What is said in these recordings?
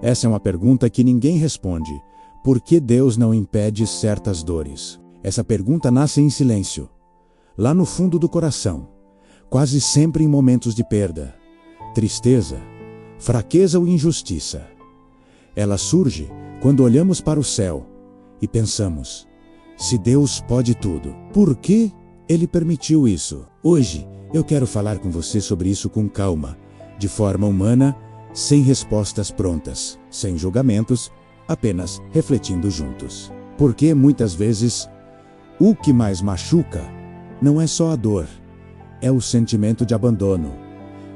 Essa é uma pergunta que ninguém responde. Por que Deus não impede certas dores? Essa pergunta nasce em silêncio, lá no fundo do coração, quase sempre em momentos de perda, tristeza, fraqueza ou injustiça. Ela surge quando olhamos para o céu e pensamos: se Deus pode tudo, por que Ele permitiu isso? Hoje eu quero falar com você sobre isso com calma, de forma humana, sem respostas prontas, sem julgamentos, apenas refletindo juntos. Porque muitas vezes o que mais machuca não é só a dor, é o sentimento de abandono,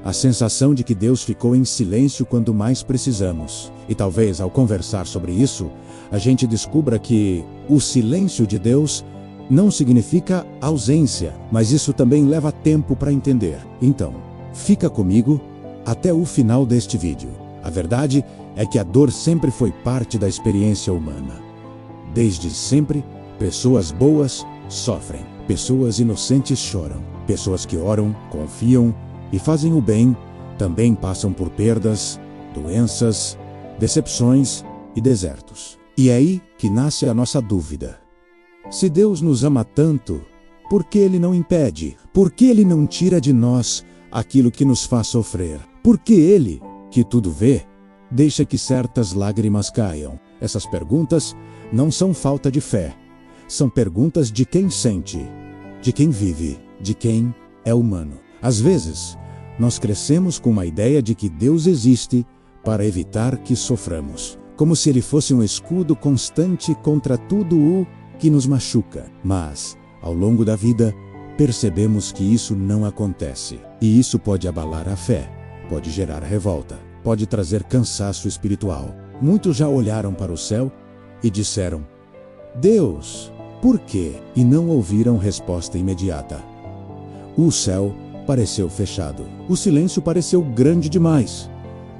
a sensação de que Deus ficou em silêncio quando mais precisamos. E talvez ao conversar sobre isso, a gente descubra que o silêncio de Deus não significa ausência, mas isso também leva tempo para entender. Então, fica comigo até o final deste vídeo. A verdade é que a dor sempre foi parte da experiência humana. Desde sempre, pessoas boas sofrem, pessoas inocentes choram, pessoas que oram, confiam e fazem o bem também passam por perdas, doenças, decepções e desertos. E é aí que nasce a nossa dúvida. Se Deus nos ama tanto, por que Ele não impede? Por que Ele não tira de nós aquilo que nos faz sofrer? Por que Ele, que tudo vê, deixa que certas lágrimas caiam? Essas perguntas não são falta de fé. São perguntas de quem sente, de quem vive, de quem é humano. Às vezes, nós crescemos com uma ideia de que Deus existe para evitar que soframos, como se Ele fosse um escudo constante contra tudo o que nos machuca. Mas, ao longo da vida, percebemos que isso não acontece. E isso pode abalar a fé, pode gerar revolta, pode trazer cansaço espiritual. Muitos já olharam para o céu e disseram: Deus, por quê? E não ouviram resposta imediata. O céu pareceu fechado. O silêncio pareceu grande demais.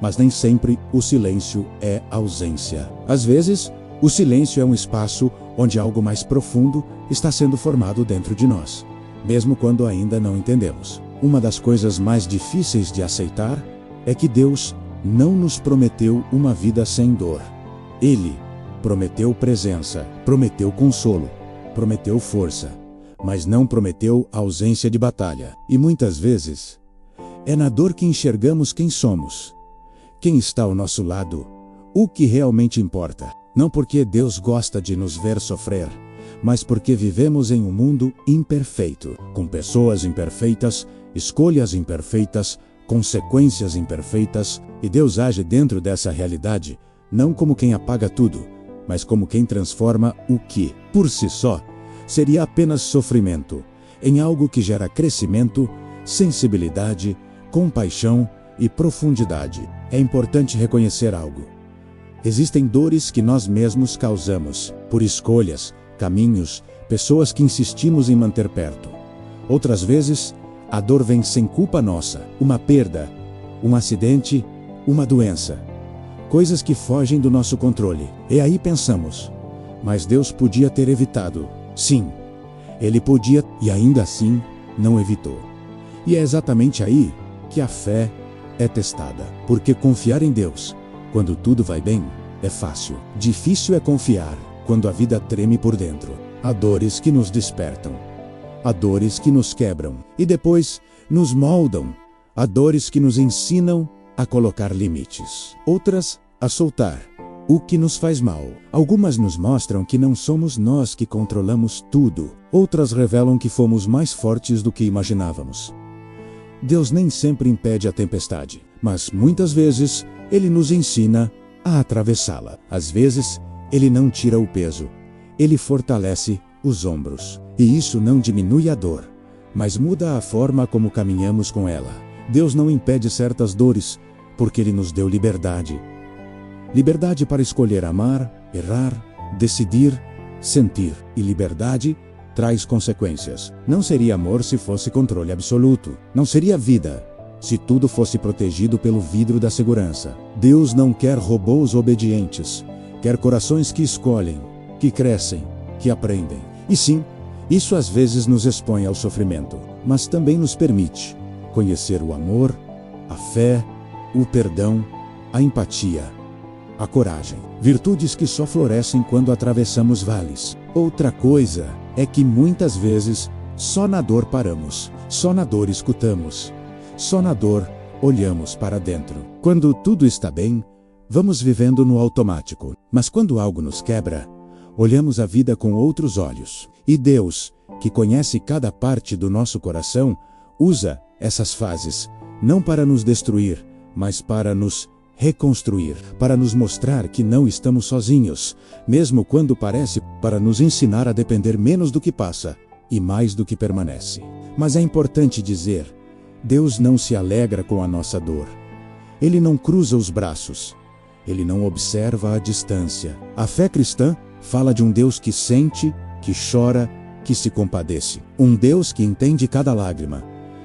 Mas nem sempre o silêncio é ausência. Às vezes, o silêncio é um espaço onde algo mais profundo está sendo formado dentro de nós, mesmo quando ainda não entendemos. Uma das coisas mais difíceis de aceitar é que Deus não nos prometeu uma vida sem dor. Ele prometeu presença, prometeu consolo, prometeu força, mas não prometeu ausência de batalha. E muitas vezes, é na dor que enxergamos quem somos, quem está ao nosso lado, o que realmente importa. Não porque Deus gosta de nos ver sofrer, mas porque vivemos em um mundo imperfeito, com pessoas imperfeitas, escolhas imperfeitas, consequências imperfeitas, e Deus age dentro dessa realidade, não como quem apaga tudo, mas como quem transforma o que, por si só, seria apenas sofrimento, em algo que gera crescimento, sensibilidade, compaixão e profundidade. É importante reconhecer algo. Existem dores que nós mesmos causamos, por escolhas, caminhos, pessoas que insistimos em manter perto. Outras vezes, a dor vem sem culpa nossa, uma perda, um acidente, uma doença. Coisas que fogem do nosso controle. E aí pensamos: mas Deus podia ter evitado. Sim, Ele podia e ainda assim não evitou. E é exatamente aí que a fé é testada. Porque confiar em Deus, quando tudo vai bem, é fácil. Difícil é confiar quando a vida treme por dentro. Há dores que nos despertam. Há dores que nos quebram e depois nos moldam. Há dores que nos ensinam a colocar limites. Outras, a soltar o que nos faz mal. Algumas nos mostram que não somos nós que controlamos tudo. Outras revelam que fomos mais fortes do que imaginávamos. Deus nem sempre impede a tempestade, mas muitas vezes Ele nos ensina a atravessá-la. Às vezes, Ele não tira o peso, Ele fortalece os ombros. E isso não diminui a dor, mas muda a forma como caminhamos com ela. Deus não impede certas dores, porque Ele nos deu liberdade. Liberdade para escolher amar, errar, decidir, sentir. E liberdade traz consequências. Não seria amor se fosse controle absoluto. Não seria vida se tudo fosse protegido pelo vidro da segurança. Deus não quer robôs obedientes. Quer corações que escolhem, que crescem, que aprendem. E sim, isso às vezes nos expõe ao sofrimento, mas também nos permite conhecer o amor, a fé, o perdão, a empatia. a coragem. Virtudes que só florescem quando atravessamos vales. Outra coisa é que muitas vezes só na dor paramos, só na dor escutamos, só na dor olhamos para dentro. Quando tudo está bem, vamos vivendo no automático. Mas quando algo nos quebra, olhamos a vida com outros olhos. E Deus, que conhece cada parte do nosso coração, usa essas fases, não para nos destruir, mas para nos reconstruir, para nos mostrar que não estamos sozinhos, mesmo quando parece, para nos ensinar a depender menos do que passa e mais do que permanece. Mas é importante dizer, Deus não se alegra com a nossa dor. Ele não cruza os braços. Ele não observa a distância. A fé cristã fala de um Deus que sente, que chora, que se compadece. Um Deus que entende cada lágrima,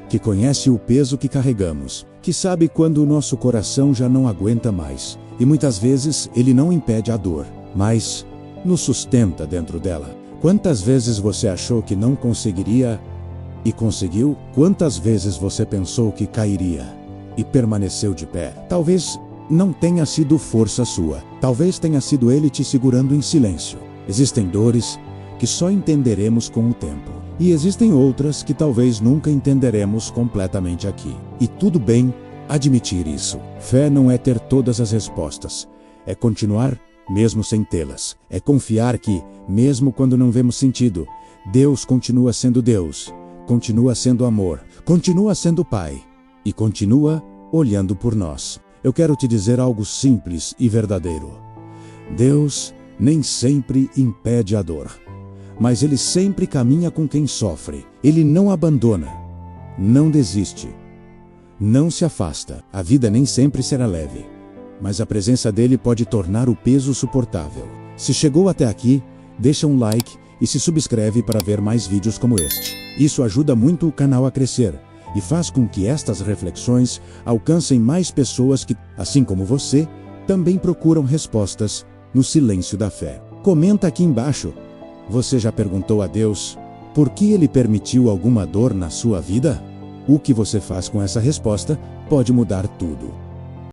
que conhece o peso que carregamos, que sabe quando o nosso coração já não aguenta mais. E muitas vezes Ele não impede a dor, mas nos sustenta dentro dela. Quantas vezes você achou que não conseguiria e conseguiu? Quantas vezes você pensou que cairia e permaneceu de pé? Talvez não tenha sido força sua. Talvez tenha sido Ele te segurando em silêncio. Existem dores que só entenderemos com o tempo. E existem outras que talvez nunca entenderemos completamente aqui. E tudo bem admitir isso. Fé não é ter todas as respostas. É continuar mesmo sem tê-las. É confiar que, mesmo quando não vemos sentido, Deus continua sendo Deus, continua sendo amor, continua sendo Pai e continua olhando por nós. Eu quero te dizer algo simples e verdadeiro. Deus nem sempre impede a dor, mas Ele sempre caminha com quem sofre. Ele não abandona, não desiste, não se afasta. A vida nem sempre será leve, mas a presença dele pode tornar o peso suportável. Se chegou até aqui, deixa um like e se subscreve para ver mais vídeos como este. Isso ajuda muito o canal a crescer e faz com que estas reflexões alcancem mais pessoas que, assim como você, também procuram respostas no silêncio da fé. Comenta aqui embaixo. Você já perguntou a Deus por que Ele permitiu alguma dor na sua vida? O que você faz com essa resposta pode mudar tudo.